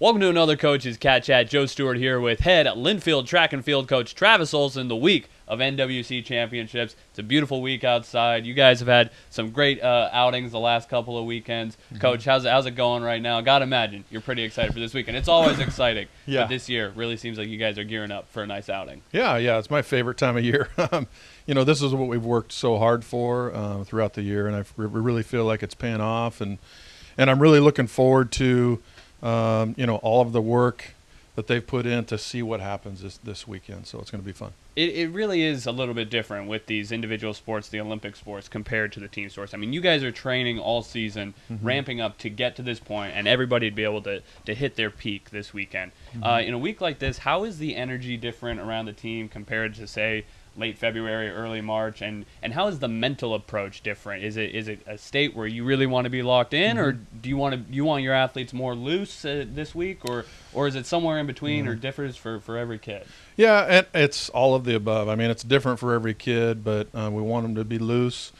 Welcome to another Coach's CatChat. Joe Stewart here with head Linfield track and field coach Travis Olson. The week of NWC championships. It's a beautiful week outside. You guys have had some great outings the last couple of weekends. Coach, how's it going right now? Got to imagine you're pretty excited for this weekend. It's always exciting. Yeah. But this year really seems like you guys are gearing up for a nice outing. Yeah, it's my favorite time of year. This is what we've worked so hard for throughout the year, and we really feel like it's paying off. And I'm really looking forward to all of the work that they've put in to see what happens this weekend. So it's going to be fun. It really is a little bit different with these individual sports, the Olympic sports, compared to the team sports. I mean, you guys are training all season, ramping up to get to this point, and everybody to be able to hit their peak this weekend. In a week like this, how is the energy different around the team compared to, say, late February, early March, and how is the mental approach different? Is it a state where you really want to be locked in, or do you want your athletes more loose this week, or is it somewhere in between, or differs for every kid? Yeah, and it's all of the above. I mean, it's different for every kid, but we want them to be loose.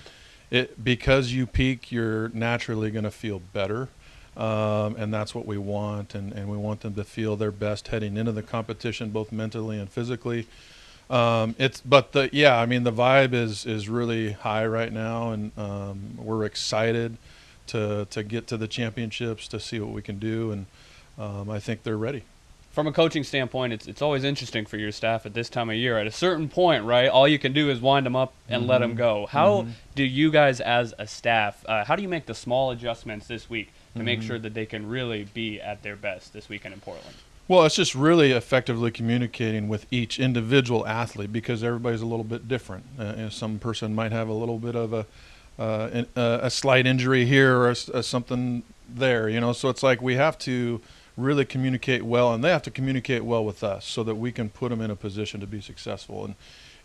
Because you peak, you're naturally going to feel better, and that's what we want, and we want them to feel their best heading into the competition, both mentally and physically. The vibe is really high right now, and we're excited to get to the championships, to see what we can do, and I think they're ready. From a coaching standpoint, it's always interesting for your staff at this time of year. At a certain point, right, all you can do is wind them up and let them go. How do you guys as a staff, how do you make the small adjustments this week to make sure that they can really be at their best this weekend in Portland? Well, it's just really effectively communicating with each individual athlete, because everybody's a little bit different. Some person might have a little bit of a slight injury here or something there, So it's like we have to really communicate well, and they have to communicate well with us so that we can put them in a position to be successful.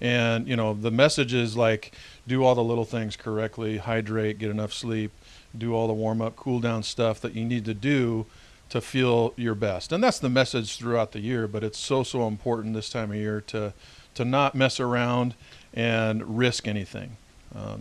And the message is like, do all the little things correctly, hydrate, get enough sleep, do all the warm-up, cool-down stuff that you need to do to feel your best. And that's the message throughout the year, but it's so important this time of year to not mess around and risk anything.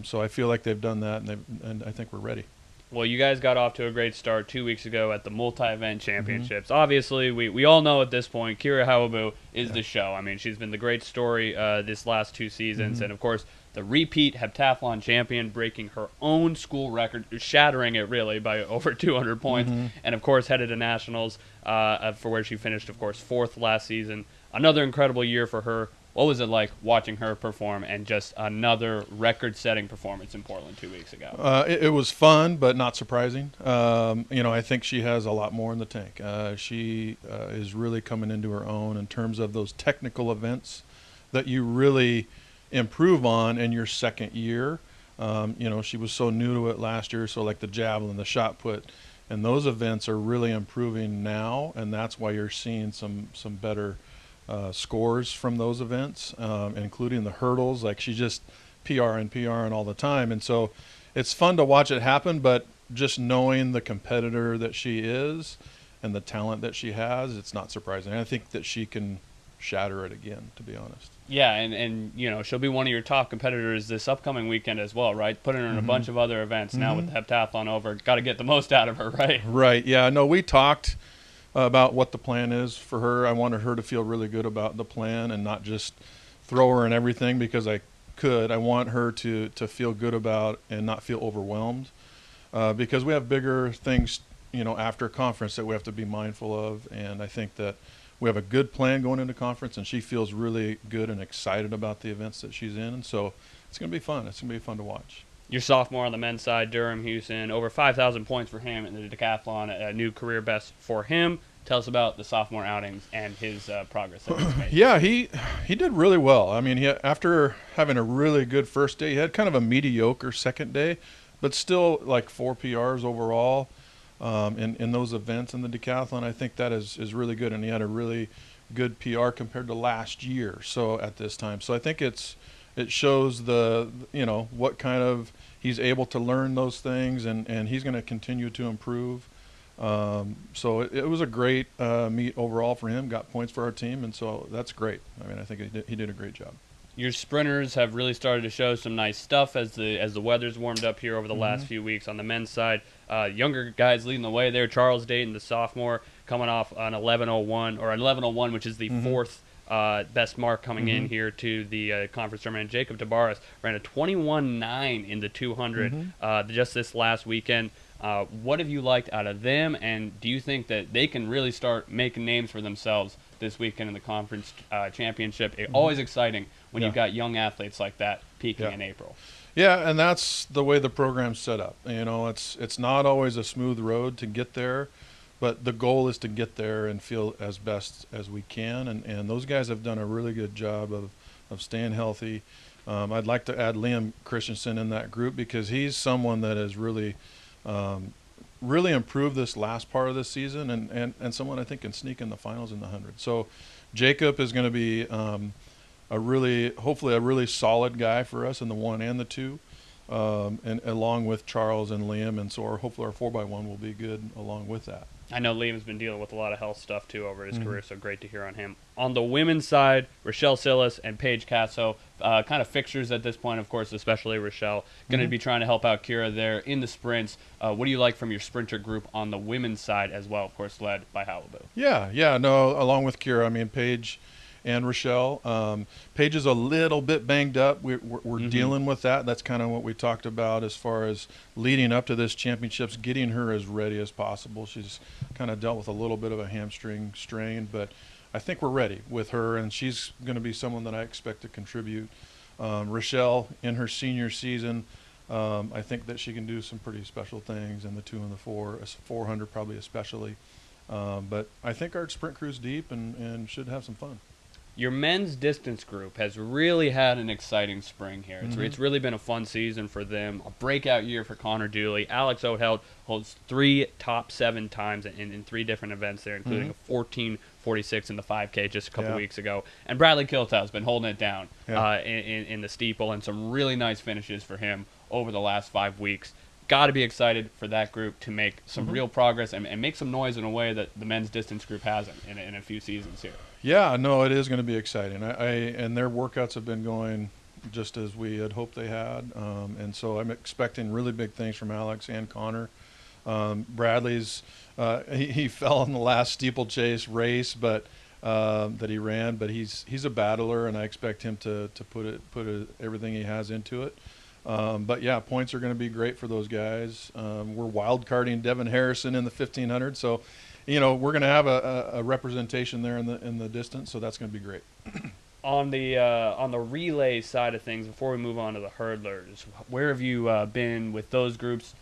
So I feel like they've done that, and I think we're ready. Well, you guys got off to a great start 2 weeks ago at the multi-event championships. Obviously, we all know at this point, Kira Hawabu is the show. I mean, she's been the great story this last 2 seasons, and of course, the repeat heptathlon champion, breaking her own school record, shattering it really by over 200 points, and of course headed to nationals for where she finished, of course, 4th last season. Another incredible year for her. What was it like watching her perform, and just another record-setting performance in Portland 2 weeks ago? It was fun, but not surprising. I think she has a lot more in the tank. She is really coming into her own in terms of those technical events that you really improve on in your second year. She was so new to it last year, so like the javelin, the shot put, and those events are really improving now, and that's why you're seeing some better scores from those events, including the hurdles. Like, she just PR and all the time, and so it's fun to watch it happen. But just knowing the competitor that she is and the talent that she has, it's not surprising. I think that she can shatter it again, to be honest. Yeah, and she'll be one of your top competitors this upcoming weekend as well, right? Putting her in a bunch of other events now with the heptathlon over. Got to get the most out of her, right? Right, yeah. No, we talked about what the plan is for her. I wanted her to feel really good about the plan and not just throw her in everything because I could. I want her to feel good about and not feel overwhelmed, because we have bigger things, after conference that we have to be mindful of. And I think that we have a good plan going into conference, and she feels really good and excited about the events that she's in. And so it's going to be fun. It's going to be fun to watch. Your sophomore on the men's side, Durham Houston, over 5,000 points for him in the decathlon, a new career best for him. Tell us about the sophomore outings and his progress that he's made. Yeah, he did really well. I mean, after having a really good first day, he had kind of a mediocre second day, but still like 4 PRs overall in those events in the decathlon. I think that is really good, and he had a really good PR compared to last year. So at this time, so I think it shows what kind of he's able to learn those things, and he's going to continue to improve. So it was a great meet overall for him. Got points for our team, and so that's great. I mean, I think he did a great job. Your sprinters have really started to show some nice stuff as the weather's warmed up here over the last few weeks on the men's side. Younger guys leading the way there. Charles Dayton, the sophomore, coming off an 11:01 or an 11:01, which is the fourth best mark coming in here to the conference tournament. Jacob Tabares ran a 21:09 in the 200 just this last weekend. What have you liked out of them, and do you think that they can really start making names for themselves this weekend in the conference championship? Always exciting when you've got young athletes like that peaking in April. Yeah, and that's the way the program's set up. You know, it's not always a smooth road to get there, but the goal is to get there and feel as best as we can. And those guys have done a really good job of staying healthy. I'd like to add Liam Christensen in that group because he's someone that has really really improved this last part of the season and someone I think can sneak in the finals in the 100. So Jacob is going to be hopefully a really solid guy for us in the 1 and the 2, and along with Charles and Liam, and so hopefully our 4x1 will be good along with that. I know Liam's been dealing with a lot of health stuff too over his career, so great to hear on him. On the women's side, Rochelle Silas and Paige Casso, kind of fixtures at this point, of course, especially Rochelle, going to be trying to help out Kira there in the sprints. What do you like from your sprinter group on the women's side as well, of course, led by Halabu? Yeah, no, along with Kira, I mean, Paige and Rochelle. Paige is a little bit banged up. We're dealing with that. That's kind of what we talked about as far as leading up to this championships, getting her as ready as possible. She's kind of dealt with a little bit of a hamstring strain, but I think we're ready with her, and she's going to be someone that I expect to contribute. Rochelle, in her senior season, I think that she can do some pretty special things in the 2 and the 4, 400 probably especially. But I think our sprint crew's deep and should have some fun. Your men's distance group has really had an exciting spring here. It's really been a fun season for them, a breakout year for Connor Dooley. Alex Oatheld holds 3 top 7 times in 3 different events there, including a 14:46 in the 5K just a couple weeks ago. And Bradley Kiltow's been holding it down in the steeple, and some really nice finishes for him over the last 5 weeks. Got to be excited for that group to make some real progress and make some noise in a way that the men's distance group hasn't in a few seasons here. Yeah, no, it is going to be exciting. And their workouts have been going just as we had hoped they had. And so I'm expecting really big things from Alex and Connor. Bradley's he fell in the last steeplechase race, but that he ran. But he's a battler, and I expect him to put everything he has into it. But yeah, points are going to be great for those guys. We're wild carding Devin Harrison in the 1500, so you know we're going to have a representation there in the distance, so that's going to be great. On the relay side of things, before we move on to the hurdlers, where have you been with those groups?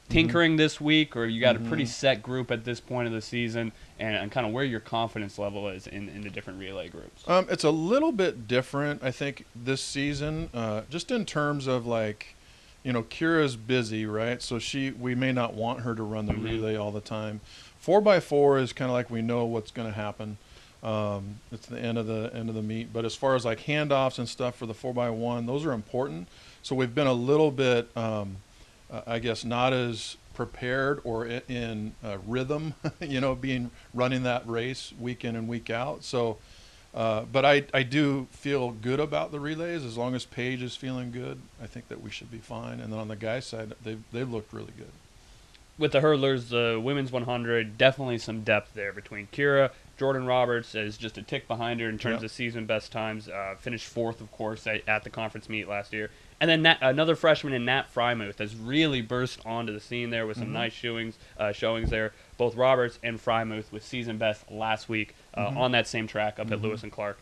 Tinkering this week, or you got a pretty set group at this point of the season, and kind of where your confidence level is in the different relay groups? It's a little bit different, I think, this season, just in terms of like, you know, Kira's busy, right? So we may not want her to run the relay all the time. 4x4 is kind of like we know what's going to happen. It's the end of the meet, but as far as like handoffs and stuff for the 4x1, those are important. So we've been a little bit. I guess not as prepared or in rhythm, you know, running that race week in and week out. So, but I do feel good about the relays as long as Paige is feeling good. I think that we should be fine. And then on the guys' side, they've looked really good. With the hurdlers, the women's 100, definitely some depth there between Kira. Jordan Roberts is just a tick behind her in terms of season best times. Finished 4th, of course, at the conference meet last year. And then another freshman in Nat Frymuth has really burst onto the scene there with some nice showings there. Both Roberts and Frymuth with season best last week on that same track up at Lewis and Clark.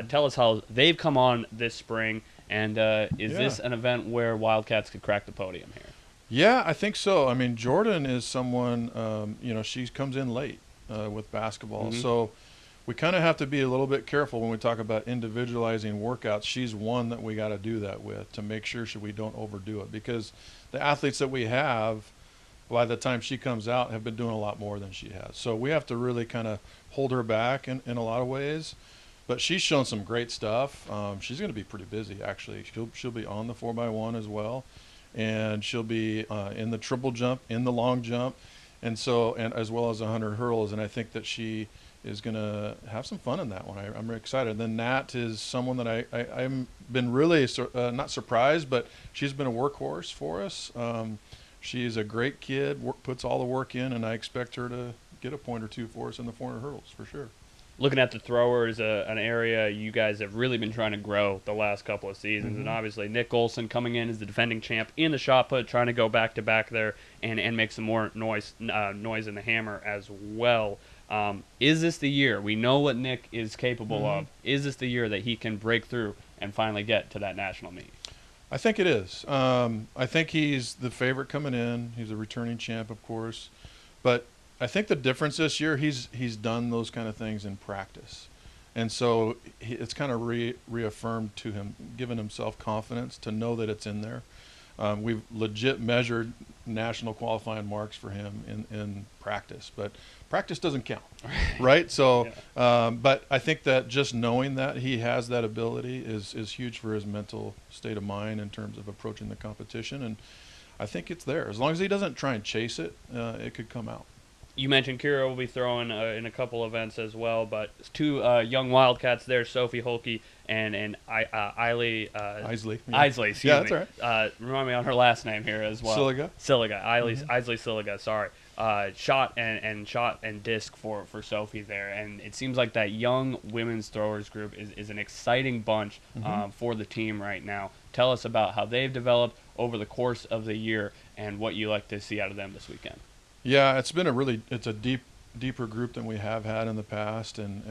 Tell us how they've come on this spring, and is this an event where Wildcats could crack the podium here? Yeah, I think so. I mean, Jordan is someone, you know, she comes in late with basketball. So we kind of have to be a little bit careful when we talk about individualizing workouts. She's one that we got to do that with to make sure we don't overdo it, because the athletes that we have, by the time she comes out, have been doing a lot more than she has. So we have to really kind of hold her back in a lot of ways. But she's shown some great stuff. She's going to be pretty busy, actually. She'll be on the 4x1 as well. And she'll be in the triple jump, in the long jump, and as well as 100 hurdles. And I think that she is going to have some fun in that one. I'm excited. Then Nat is someone that I've been really not surprised, but she's been a workhorse for us. She's a great kid, puts all the work in, and I expect her to get a point or two for us in the 400 hurdles for sure. Looking at the throwers, an area you guys have really been trying to grow the last couple of seasons, and obviously Nick Olson coming in as the defending champ in the shot put, trying to go back to back there and make some more noise in the hammer as well. Is this the year? We know what Nick is capable of. Is this the year that he can break through and finally get to that national meet? I think it is. I think he's the favorite coming in. He's a returning champ, of course, but I think the difference this year, he's done those kind of things in practice, and so it's kind of reaffirmed to him, given himself confidence to know that it's in there. We've legit measured national qualifying marks for him in practice, but practice doesn't count, right? So, but I think that just knowing that he has that ability is huge for his mental state of mind in terms of approaching the competition, and I think it's there. As long as he doesn't try and chase it, it could come out. You mentioned Kira will be throwing in a couple events as well, but two young Wildcats there, Sophie Holke and Isley. Isley. Isley, excuse me. Yeah, that's all right. Remind me on her last name here as well. Siliga. Isley Siliga, sorry. Shot and disc for Sophie there, and it seems like that young women's throwers group is an exciting bunch for the team right now. Tell us about how they've developed over the course of the year and what you like to see out of them this weekend. Yeah, it's a deeper group than we have had in the past, and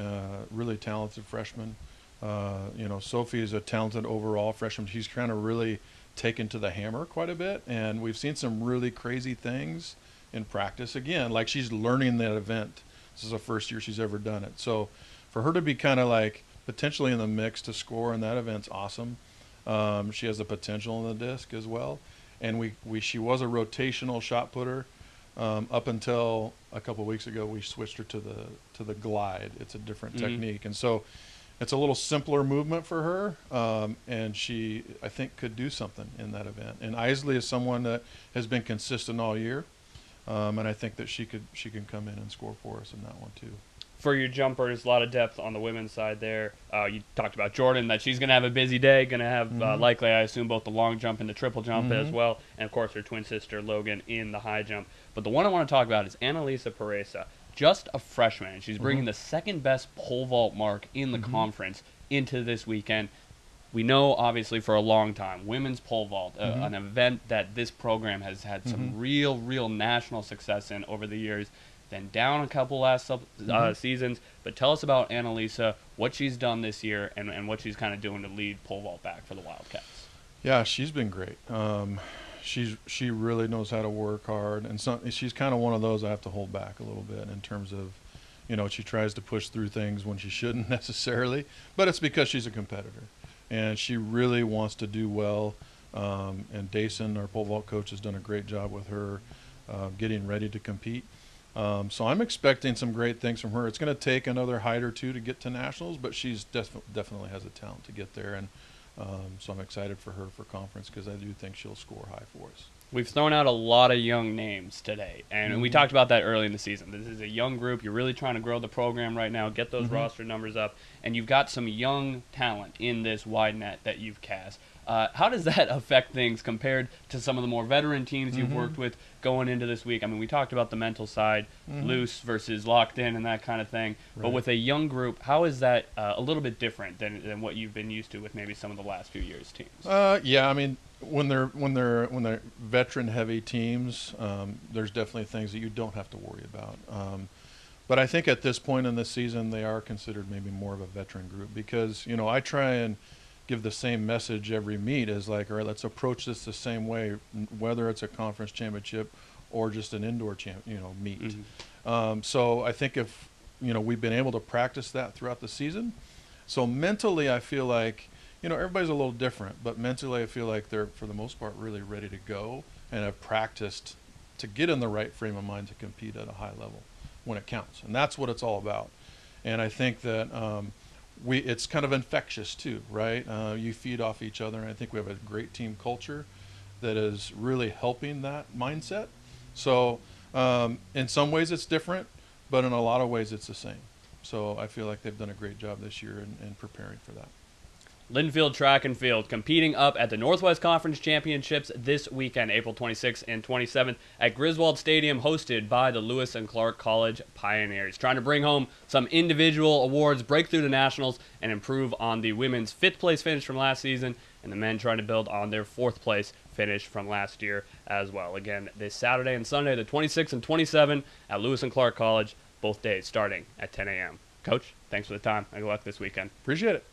really talented freshmen. Sophie is a talented overall freshman. She's kind of really taken to the hammer quite a bit, and we've seen some really crazy things in practice. Again, like she's learning that event. This is the first year she's ever done it. So for her to be kind of like potentially in the mix to score in that event's awesome. She has the potential in the disc as well, and she was a rotational shot putter. Up until a couple of weeks ago, we switched her to the glide. It's a different technique, and so it's a little simpler movement for her. And she, I think, could do something in that event. And Isley is someone that has been consistent all year, and I think that she can come in and score for us in that one too. For your jumpers, a lot of depth on the women's side there. You talked about Jordan, that she's going to have a busy day, going to have likely, I assume, both the long jump and the triple jump as well, and, of course, her twin sister, Logan, in the high jump. But the one I want to talk about is Annalisa Pereza, just a freshman. She's bringing the second-best pole vault mark in the conference into this weekend. We know, obviously, for a long time, women's pole vault, an event that this program has had some real national success in over the years. Been down a couple last seasons, but tell us about Annalisa, what she's done this year, and what she's kind of doing to lead pole vault back for the Wildcats. Yeah, she's been great. She really knows how to work hard, and she's kind of one of those I have to hold back a little bit in terms of, she tries to push through things when she shouldn't necessarily, but it's because she's a competitor, and she really wants to do well. And Dason, our pole vault coach, has done a great job with her getting ready to compete. So I'm expecting some great things from her. It's going to take another height or two to get to nationals, but she's definitely has a talent to get there, and so I'm excited for her for conference because I do think she'll score high for us. We've thrown out a lot of young names today, and we talked about that early in the season. This is a young group. You're really trying to grow the program right now, get those roster numbers up, and you've got some young talent in this wide net that you've cast. How does that affect things compared to some of the more veteran teams you've worked with going into this week? I mean, we talked about the mental side, loose versus locked in and that kind of thing. Right. But with a young group, how is that a little bit different than what you've been used to with maybe some of the last few years' teams? Yeah, I mean, when they're veteran-heavy teams, there's definitely things that you don't have to worry about. But I think at this point in the season, they are considered maybe more of a veteran group because, I try and give the same message every meet as like, all right, let's approach this the same way, whether it's a conference championship or just an indoor meet. So I think if, we've been able to practice that throughout the season. So mentally, I feel like, everybody's a little different, but mentally I feel like they're, for the most part, really ready to go and have practiced to get in the right frame of mind to compete at a high level when it counts. And that's what it's all about. And I think that, it's kind of infectious too, right? You feed off each other, and I think we have a great team culture that is really helping that mindset. So in some ways it's different, but in a lot of ways it's the same. So I feel like they've done a great job this year in preparing for that. Linfield Track and Field competing up at the Northwest Conference Championships this weekend, April 26th and 27th at Griswold Stadium, hosted by the Lewis and Clark College Pioneers. Trying to bring home some individual awards, break through the nationals, and improve on the women's 5th place finish from last season, and the men trying to build on their 4th place finish from last year as well. Again, this Saturday and Sunday, the 26th and 27th at Lewis and Clark College, both days starting at 10 a.m. Coach, thanks for the time. Good luck this weekend. Appreciate it.